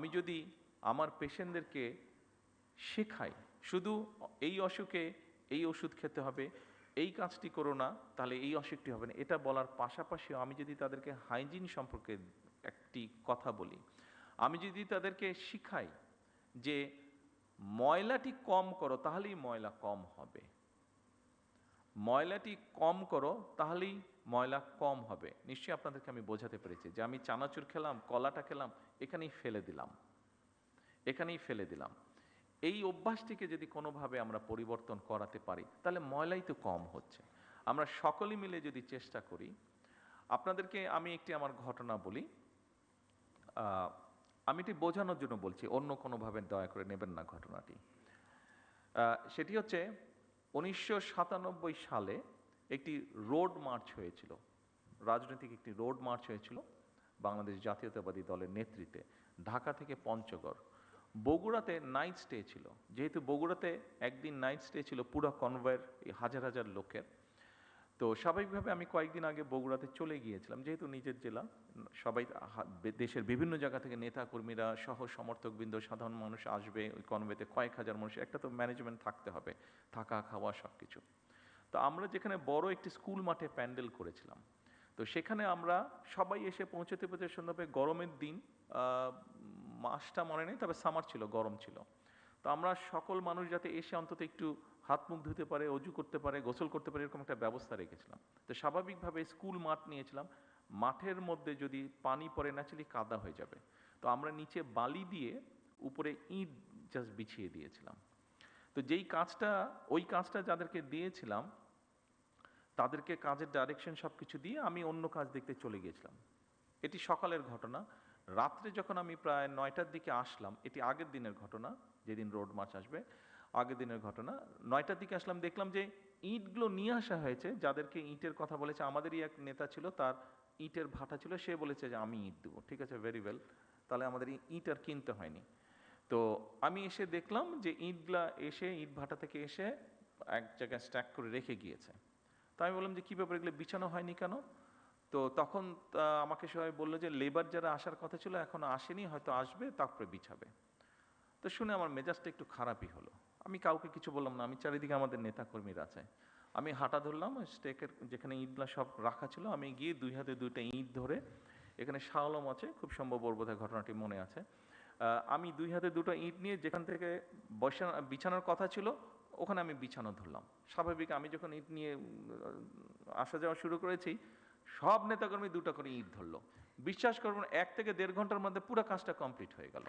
আমি যদি আমার পেশেন্টদেরকে শেখাই শুধু এই অসুখে এই ওষুধ খেতে হবে, এই কাজটি করো না তাহলে এই অসুখটি হবে না, এটা বলার পাশাপাশিও আমি যদি তাদেরকে হাইজিন সম্পর্কে একটি কথা বলি, আমি যদি তাদেরকে শিখাই যে ময়লাটি কম করো তাহলেই ময়লা কম হবে, ময়লাটি কম করো তাহলেই ময়লা কম হবে। নিশ্চয়ই আপনাদেরকে আমি বোঝাতে পেরেছি যে আমি চানাচুর খেলাম, কলাটা খেলাম, এখানেই ফেলে দিলাম, এখানেই ফেলে দিলাম। এই অভ্যাসটিকে যদি কোনোভাবে আমরা পরিবর্তন করাতে পারি তাহলে ময়লাই তো কম হচ্ছে। আমরা সকলে মিলে যদি চেষ্টা করি, আপনাদেরকে আমি একটি আমার ঘটনা বলি, আমি এটি বোঝানোর জন্য বলছি, অন্য কোনোভাবে দয়া করে নেবেন না ঘটনাটি। সেটি হচ্ছে 1997 সালে একটি রোড মার্চ হয়েছিল, রাজনৈতিক একটি রোড মার্চ হয়েছিল বাংলাদেশ জাতীয়তাবাদী দলের নেতৃত্বে, ঢাকা থেকে পঞ্চগড়। বগুড়াতে নাইট স্টে ছিল, যেহেতু বগুড়াতে একদিন নাইট স্টে ছিল পুরো কনভয়ের হাজার হাজার লোকের, তো স্বাভাবিকভাবে আমি কয়েকদিন আগে বগুড়াতে চলে গিয়েছিলাম, যেহেতু নিজের জেলা, সবাই দেশের বিভিন্ন জায়গা থেকে নেতা কর্মীরা সহ সমর্থকবৃন্দ সাধারণ মানুষ আসবে ওই কনভয়েতে, কয়েক হাজার মানুষ, একটা তো ম্যানেজমেন্ট থাকতে হবে, থাকা খাওয়া সব কিছু। তো আমরা যেখানে বড় একটি স্কুল মাঠে প্যান্ডেল করেছিলাম, তো সেখানে আমরা সবাই এসে পৌঁছতে সন্ধ্যাবে, গরমের দিন, মাসটা মনে নেই, তবে সামার ছিল, গরম ছিল। তো আমরা সকল মানুষ যাতে এসে অন্তত একটু হাত মুখ ধুতে পারে, অজু করতে পারে, গোসল করতে পারে, এরকম একটা ব্যবস্থা রেখেছিলাম। তো স্বাভাবিকভাবে স্কুল মাঠ নিয়েছিলাম, মাঠের মধ্যে যদি পানি পড়ে ন্যাচারালি কাদা হয়ে যাবে, তো আমরা নিচে বালি দিয়ে উপরে ইট জাস্ট বিছিয়ে দিয়েছিলাম। তো ওই কাজটা যাদেরকে দিয়েছিলাম তাদেরকে কাজের ডাইরেকশন সব কিছু দিয়ে আমি অন্য কাজ দেখতে চলে গিয়েছিলাম। এটি সকালের ঘটনা। রাত্রে যখন আমি প্রায় 9টার দিকে আসলাম, এটি আগের দিনের ঘটনা, যেদিন রোড মার্চ আসবে আগের দিনের ঘটনা, 9টার দিকে আসলাম, দেখলাম যে ইটগুলো নিয়ে আসা হয়েছে, যাদেরকে ইটের কথা বলেছে আমাদেরই এক নেতা ছিল, তার ইটের ভাটা ছিল, সে বলেছে যে আমি ইট দেবো। ঠিক আছে, ভেরি ওয়েল, তাহলে আমাদের ইট আর কিনতে হয়নি। তো আমি এসে দেখলাম যে ইটগুলা এসে ইট ভাটা থেকে এসে এক জায়গায় স্ট্যাক করে রেখে গিয়েছে। তো আমি বললাম যে কী ব্যাপার, এগুলো বিছানো হয়নি কেন? তো তখন আমাকে সবাই বললো যে লেবার যারা আসার কথা ছিল এখনো আসেনি, হয়তো আসবে তারপরে বিছাবে। তো শুনে আমার মেজাজটা একটু খারাপই হলো। আমি কাউকে কিছু বললাম না, আমি চারিদিকে আমাদের নেতাকর্মীরা আছে, আমি হাঁটা ধরলাম স্টেকের যেখানে ইটগুলা সব রাখা ছিল, আমি গিয়ে দুই হাতে দুইটা ইট ধরে, এখানে শাওলম আছে, খুব সম্ভব ওর বোধহয় ঘটনাটি মনে আছে, আমি দুই হাতে দুটো ইট নিয়ে যেখান থেকে বিছানোর কথা ছিল ওখানে আমি বিছানো ধরলাম। স্বাভাবিক আমি যখন ইট নিয়ে আসা যাওয়া শুরু করেছি, সব নেতাকর্মী দুটো করে ইট ধরলো। বিশ্বাস করবেন 1 থেকে 1.5 ঘন্টার মধ্যে পুরো কাজটা কমপ্লিট হয়ে গেল।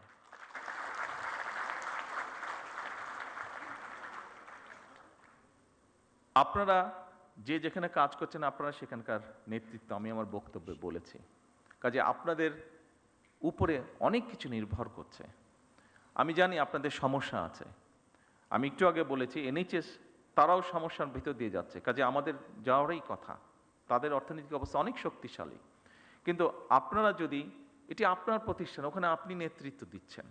আপনারা যে যেখানে কাজ করছেন আপনারা সেখানকার নেতৃত্ব, আমি আমার বক্তব্যে বলেছি, কাজে আপনাদের উপরে অনেক কিছু নির্ভর করছে। আমি জানি আপনাদের সমস্যা আছে, আমি একটু আগে বলেছি এনএইচএস তারাও সমস্যার ভিতর দিয়ে যাচ্ছে, কাজে আমাদের যাওয়ারই কথা, তাদের অর্থনৈতিক অবস্থা অনেক শক্তিশালী। কিন্তু আপনারা যদি, এটি আপনার প্রতিষ্ঠান, ওখানে আপনি নেতৃত্ব দিচ্ছেন,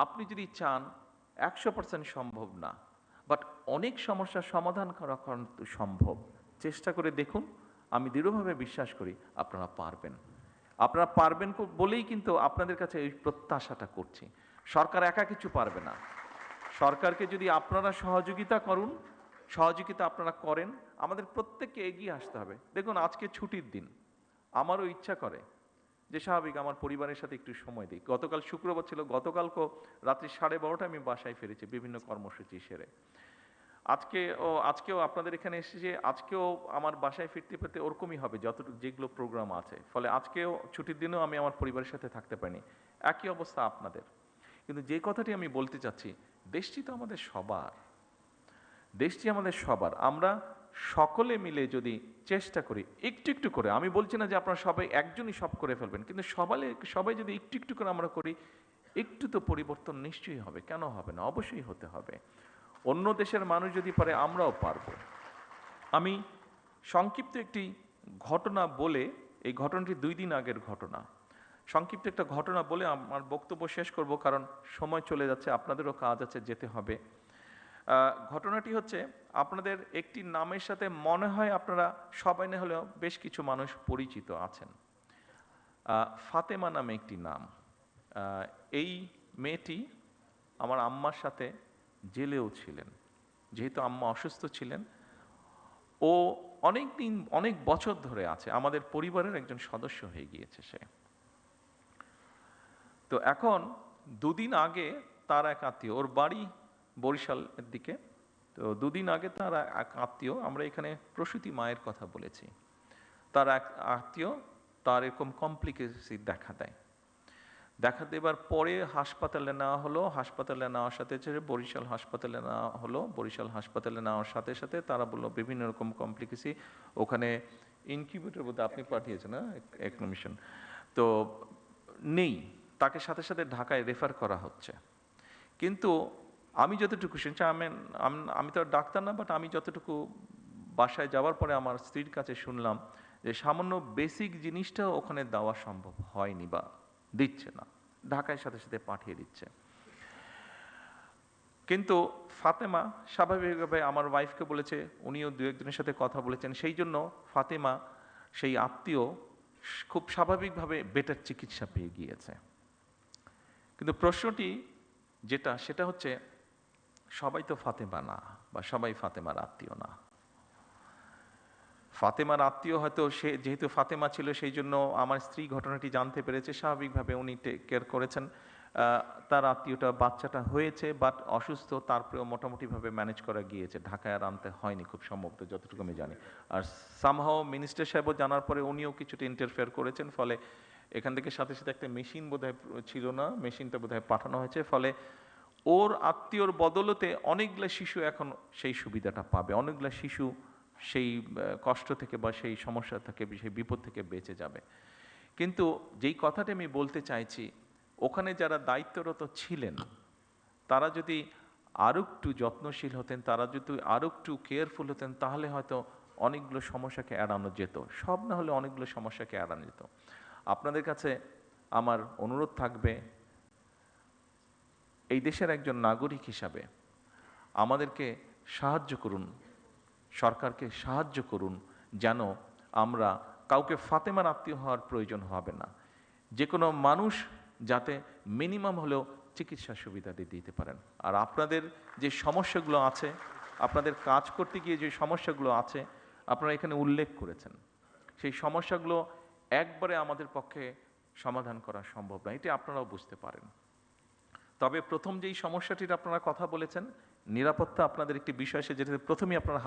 আপনি যদি চান, 100% সম্ভব না, বাট অনেক সমস্যার সমাধান করা কিন্তু সম্ভব। চেষ্টা করে দেখুন, আমি দৃঢ়ভাবে বিশ্বাস করি আপনারা পারবেন। আপনারা পারবেন বলেই কিন্তু আপনাদের কাছে এই প্রত্যাশাটা করছি। সরকার একা কিছু পারবে না। সরকারকে যদি আপনারা সহযোগিতা আপনারা করেন, আমাদের প্রত্যেককে এগিয়ে আসতে হবে। দেখুন আজকে ছুটির দিন, আমারও ইচ্ছা করে যে স্বাভাবিক আমার পরিবারের সাথে একটু সময় দিই। গতকাল শুক্রবার ছিল, গতকালকেও রাত্রি 12:30টায় আমি বাসায় ফিরেছি বিভিন্ন কর্মসূচি সেরে। আজকেও আপনাদের এখানে এসেছে, আজকেও আমার বাসায় ফিরতে ওরকমই হবে যেগুলো প্রোগ্রাম আছে। ফলে আজকেও ছুটির দিনেও আমি আমার পরিবারের সাথে থাকতে পারিনি। একই অবস্থা আপনাদের। কিন্তু যে কথাটি আমি বলতে চাচ্ছি, দেশটি তো আমাদের সবার, দেশটি আমাদের সবার। আমরা সকলে মিলে যদি চেষ্টা করি একটু একটু করে, আমি বলছি না যে আপনারা সবাই একজনই সব করে ফেলবেন, কিন্তু সবাই যদি একটু একটু করে আমরা করি, একটু তো পরিবর্তন নিশ্চয়ই হবে। কেন হবে না? অবশ্যই হতে হবে। অন্য দেশের মানুষ যদি পারে আমরাও পারব। আমি সংক্ষিপ্ত একটি ঘটনা বলে, এই ঘটনাটি 2 দিন আগের ঘটনা, সংক্ষিপ্ত একটা ঘটনা বলে আমার বক্তব্য শেষ করব, কারণ সময় চলে যাচ্ছে, আপনাদেরও কাজ আছে, যেতে হবে। ঘটনাটি হচ্ছে, আপনাদের একটি নামের সাথে মনে হয় আপনারা সবাই না হলেও বেশ কিছু মানুষ পরিচিত আছেন। ফাতেমা নামে একটি নাম। এই মেয়েটি আমার আম্মার সাথে জেলেও ছিলেন। যেহেতু আম্মা অসুস্থ ছিলেন, ও অনেক দিন, অনেক বছর ধরে আছে, আমাদের পরিবারের একজন সদস্য হয়ে গিয়েছে সে। তো এখন দুদিন আগে তার এক আত্মীয়, ওর বাড়ি বরিশালের দিকে, তো দুদিন আগে তার এক আত্মীয়, আমরা এখানে প্রসূতি মায়ের কথা বলেছি, তার এক আত্মীয় তার এরকম কমপ্লিকেসি দেখা দেবার পরে হাসপাতালে নেওয়া হলো। হাসপাতালে নেওয়ার সাথে বরিশাল হাসপাতালে নেওয়া হলো। বরিশাল হাসপাতালে নেওয়ার সাথে সাথে তারা বললো বিভিন্ন রকম কমপ্লিকেসি, ওখানে ইনকিউবেটর বোধহয় আপনি পাঠিয়েছেন না, একমিশন তো নেই, তাকে সাথে সাথে ঢাকায় রেফার করা হচ্ছে। কিন্তু আমি যতটুকু শুনছি, আমি তো আর ডাক্তার না, বাট আমি যতটুকু বাসায় যাওয়ার পরে আমার স্ত্রীর কাছে শুনলাম যে সামান্য বেসিক জিনিসটাও ওখানে দেওয়া সম্ভব হয়নি বা দিচ্ছে না, ঢাকায় সাথে সাথে পাঠিয়ে দিচ্ছে। কিন্তু ফাতেমা স্বাভাবিকভাবে আমার ওয়াইফকে বলেছে, উনিও দু একজনের সাথে কথা বলেছেন, সেই জন্য ফাতেমা সেই আত্মীয় খুব স্বাভাবিকভাবে বেটার চিকিৎসা পেয়ে গিয়েছে। কিন্তু প্রশ্নটি সেটা হচ্ছে, সবাই তো ফাতেমা না, বা সবাই ফাতেমার আত্মীয় না। ফাতেমার আত্মীয় হয়তো, সে যেহেতু ফাতেমা ছিল সেই জন্য আমার স্ত্রী ঘটনাটি জানতে পেরেছে, স্বাভাবিকভাবে উনি টেক কেয়ার করেছেন। তার আত্মীয়টা, বাচ্চাটা হয়েছে বাট অসুস্থ, তারপরেও মোটামুটিভাবে ম্যানেজ করা গিয়েছে, ঢাকায় আর আনতে হয়নি খুব সম্ভবত, যতটুকু আমি জানি। আর সামহাও মিনিস্টার সাহেবও জানার পরে উনিও কিছুটা ইন্টারফেয়ার করেছেন, ফলে এখান থেকে সাথে সাথে একটা মেশিন বোধহয় ছিল না, মেশিনটা বোধহয় পাঠানো হয়েছে, ফলে ওর আত্মীয়র বদলতে অনেকগুলো শিশু এখন সেই সুবিধাটা পাবে, অনেকগুলো শিশু সেই কষ্ট থেকে বা সেই সমস্যা থেকে, সেই বিপদ থেকে বেঁচে যাবে। কিন্তু যেই কথাটা আমি বলতে চাইছি, ওখানে যারা দায়িত্বরত ছিলেন তারা যদি আরও একটু যত্নশীল হতেন, তারা যদি আরও একটু কেয়ারফুল হতেন, তাহলে হয়তো অনেকগুলো সমস্যাকে এড়ানো যেত, সব না হলে অনেকগুলো সমস্যাকে এড়ানো যেত। আপনাদের কাছে আমার অনুরোধ থাকবে, এই দেশের একজন নাগরিক হিসাবে আমাদেরকে সাহায্য করুন, সরকারকে সাহায্য করুন, যেন আমরা কাউকে ফাতেমার আত্মীয় হওয়ার প্রয়োজন হবে না। যে কোনো মানুষ যাতে মিনিমাম হলেও চিকিৎসা সুবিধাটি দিতে পারেন। আর আপনাদের যে সমস্যাগুলো আছে, আপনাদের কাজ করতে গিয়ে যে সমস্যাগুলো আছে, আপনারা এখানে উল্লেখ করেছেন, সেই সমস্যাগুলো একবারে আমাদের পক্ষে সমাধান করা সম্ভব না, এটি আপনারাও বুঝতে পারেন। তবে প্রথম যেই সমস্যাটির আপনারা কথা বলেছেন, নিরাপত্তা আপনাদের একটি বিষয়, যেটাতে প্রথমেই আপনারা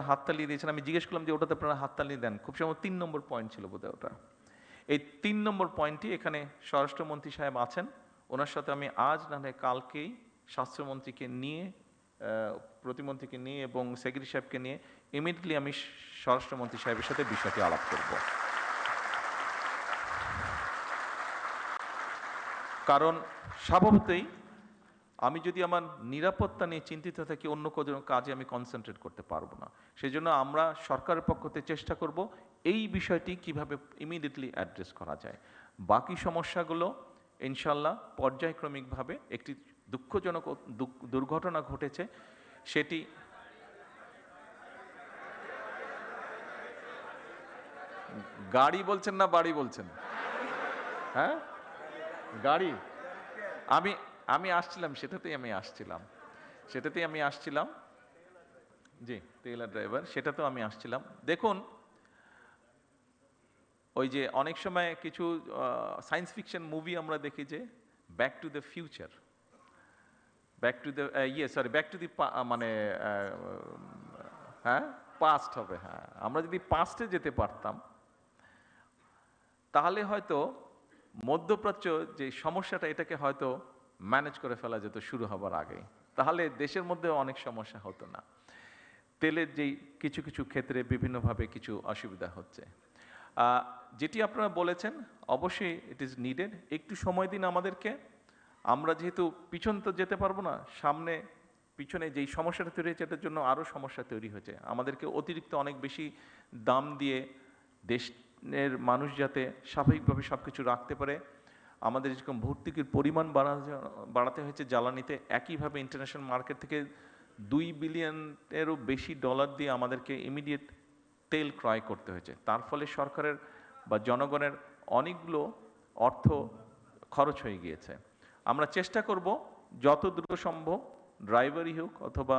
হাততালি দিয়েছেন, আমি জিজ্ঞেস করলাম যে ওটাতে আপনারা হাততালি দেন, খুব সম্ভবত 3 নম্বর পয়েন্ট ছিল বোধহয় ওটা। এই 3 নম্বর পয়েন্টটি, এখানে স্বরাষ্ট্রমন্ত্রী সাহেব আছেন, ওনার সাথে আমি আজ না হয় কালকেই স্বাস্থ্যমন্ত্রীকে নিয়ে, প্রতিমন্ত্রীকে নিয়ে এবং সেক্রেটারি সাহেবকে নিয়ে ইমিডিয়েটলি আমি স্বরাষ্ট্রমন্ত্রী সাহেবের সাথে বিষয়টি আলাপ করব। কারণ স্বভাবতই আমি যদি আমার নিরাপত্তা নিয়ে চিন্তিত থাকি, অন্য কোনো কাজে আমি কনসেন্ট্রেট করতে পারবো না। সেই জন্য আমরা সরকারের পক্ষ থেকে চেষ্টা করব এই বিষয়টি কিভাবে ইমিডিয়েটলি অ্যাড্রেস করা যায়। বাকি সমস্যাগুলো ইনশাল্লাহ পর্যায়ক্রমিকভাবে, একটি দুঃখজনক দুর্ঘটনা ঘটেছে, সেটি গাড়ি বলছেন না বাড়ি বলছেন? হ্যাঁ, গাড়ি। আমি আসছিলাম, সেটাতেই আমি আসছিলাম। জি, টেইলার ড্রাইভার, সেটাতেও আমি আসছিলাম। দেখুন, ওই যে অনেক সময় কিছু সায়েন্স ফিকশন মুভি আমরা দেখি যে back to the future, back to the back to the, মানে হ্যাঁ, পাস্ট হবে। হ্যাঁ, আমরা যদি পাস্টে যেতে পারতাম তাহলে হয়তো মধ্যপ্রাচ্য যে সমস্যাটা, এটাকে হয়তো ম্যানেজ করে ফেলা যেত শুরু হবার আগে, তাহলে দেশের মধ্যে অনেক সমস্যা হতো না। তেলের যেই কিছু কিছু ক্ষেত্রে বিভিন্নভাবে কিছু অসুবিধা হচ্ছে, যেটি আপনারা বলেছেন, অবশ্যই ইট ইজ নিডেড। একটু সময় দিন আমাদেরকে, আমরা যেহেতু পিছন তো যেতে পারবো না, পিছনে যেই সমস্যাটা তৈরি হয়েছে এটার জন্য আরও সমস্যা তৈরি হয়েছে, আমাদেরকে অতিরিক্ত অনেক বেশি দাম দিয়ে দেশের মানুষ যাতে স্বাভাবিকভাবে সব কিছু রাখতে পারে, আমাদের যেরকম ভর্তুকির পরিমাণ বাড়াতে হয়েছে জ্বালানিতে, একইভাবে ইন্টারন্যাশনাল মার্কেট থেকে $2 বিলিয়নেরও বেশি ডলার দিয়ে আমাদেরকে ইমিডিয়েট তেল ক্রয় করতে হয়েছে। তার ফলে সরকারের বা জনগণের অনেকগুলো অর্থ খরচ হয়ে গিয়েছে। আমরা চেষ্টা করব যত দ্রুত সম্ভব, ড্রাইভারই হোক অথবা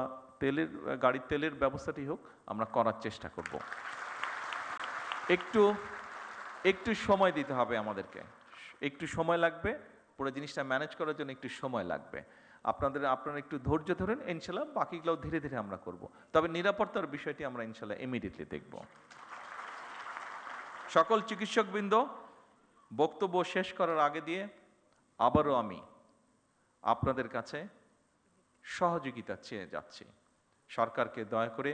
গাড়ির তেলের ব্যবস্থাটি হোক, আমরা করার চেষ্টা করব। একটু একটু সময় দিতে হবে আমাদেরকে, একটু সময় লাগবে, পুরো জিনিসটা ম্যানেজ করার জন্য একটু সময় লাগবে। আপনারা একটু ধৈর্য ধরেন, ইনশাল্লাহ বাকিগুলো ধীরে ধীরে আমরা করব। তবে নিরাপত্তার বিষয়টি আমরা ইনশাল্লাহ ইমিডিয়েটলি দেখব। সকল চিকিৎসকবৃন্দ, বক্তব্য শেষ করার আগে দিয়ে আবারও আমি আপনাদের কাছে সহযোগিতা চেয়ে যাচ্ছি। সরকারকে দয়া করে,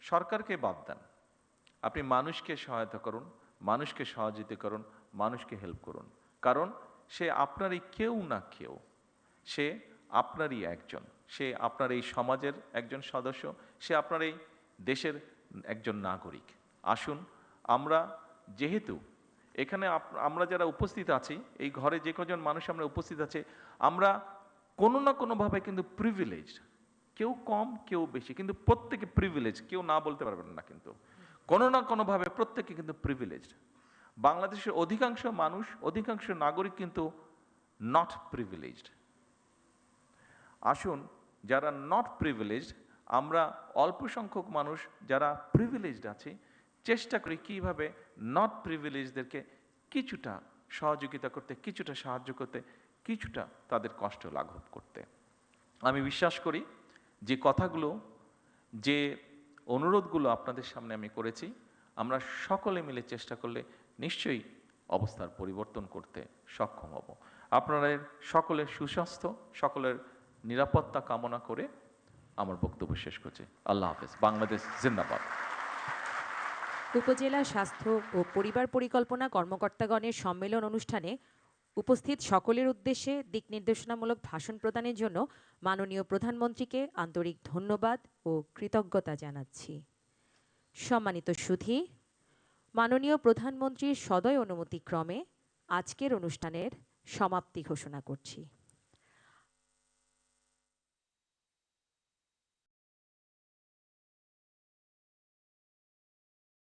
সরকারকে বাদ দেন, আপনি মানুষকে সহায়তা করুন, মানুষকে সহযোগিতা করুন, মানুষকে হেল্প করুন। কারণ সে আপনারই কেউ না কেউ, সে আপনারই একজন, সে আপনার এই সমাজের একজন সদস্য, সে আপনার এই দেশের একজন নাগরিক। আসুন আমরা, যেহেতু এখানে আমরা যারা উপস্থিত আছি, এই ঘরে যে কজন মানুষ আমরা উপস্থিত আছে, আমরা কোনো না কোনোভাবে কিন্তু প্রিভিলেজড, কেউ কম কেউ বেশি, কিন্তু প্রত্যেকে প্রিভিলেজ, কেউ না বলতে পারবেন না, কিন্তু কোনো না কোনোভাবে প্রত্যেকে কিন্তু প্রিভিলেজড। বাংলাদেশের অধিকাংশ মানুষ, অধিকাংশ নাগরিক কিন্তু নট প্রিভিলেজড। আসুন যারা নট প্রিভিলেজড, আমরা অল্প সংখ্যক মানুষ যারা প্রিভিলেজড আছি, চেষ্টা করি কীভাবে নট প্রিভিলেজদেরকে কিছুটা সহযোগিতা করতে, কিছুটা সাহায্য করতে, কিছুটা তাদের কষ্ট লাঘব করতে। আমি বিশ্বাস করি যে কথাগুলো, যে অনুরোধগুলো আপনাদের সামনে আমি করেছি, আমরা সকলে মিলে চেষ্টা করলে নিশ্চয়ই অবস্থার পরিবর্তন করতে সক্ষম হব। আপনাদের সকলের সুস্বাস্থ্য, সকলের নিরাপত্তা কামনা করে আমার বক্তব্য শেষ করছি। আল্লাহ হাফেজ। বাংলাদেশ জিন্দাবাদ। উপজেলা স্বাস্থ্য ও পরিবার পরিকল্পনা কর্মকর্তাগণের সম্মেলন অনুষ্ঠানে উপস্থিত সকলের উদ্দেশ্যে দিক নির্দেশনামূলক ভাষণ প্রদানের জন্য মাননীয় প্রধানমন্ত্রীকে আন্তরিক ধন্যবাদ ও কৃতজ্ঞতা জানাচ্ছি। সম্মানিত সুধী, মাননীয় প্রধানমন্ত্রীর সদয় অনুমতিক্রমে আজকের অনুষ্ঠানের সমাপ্তি ঘোষণা করছি।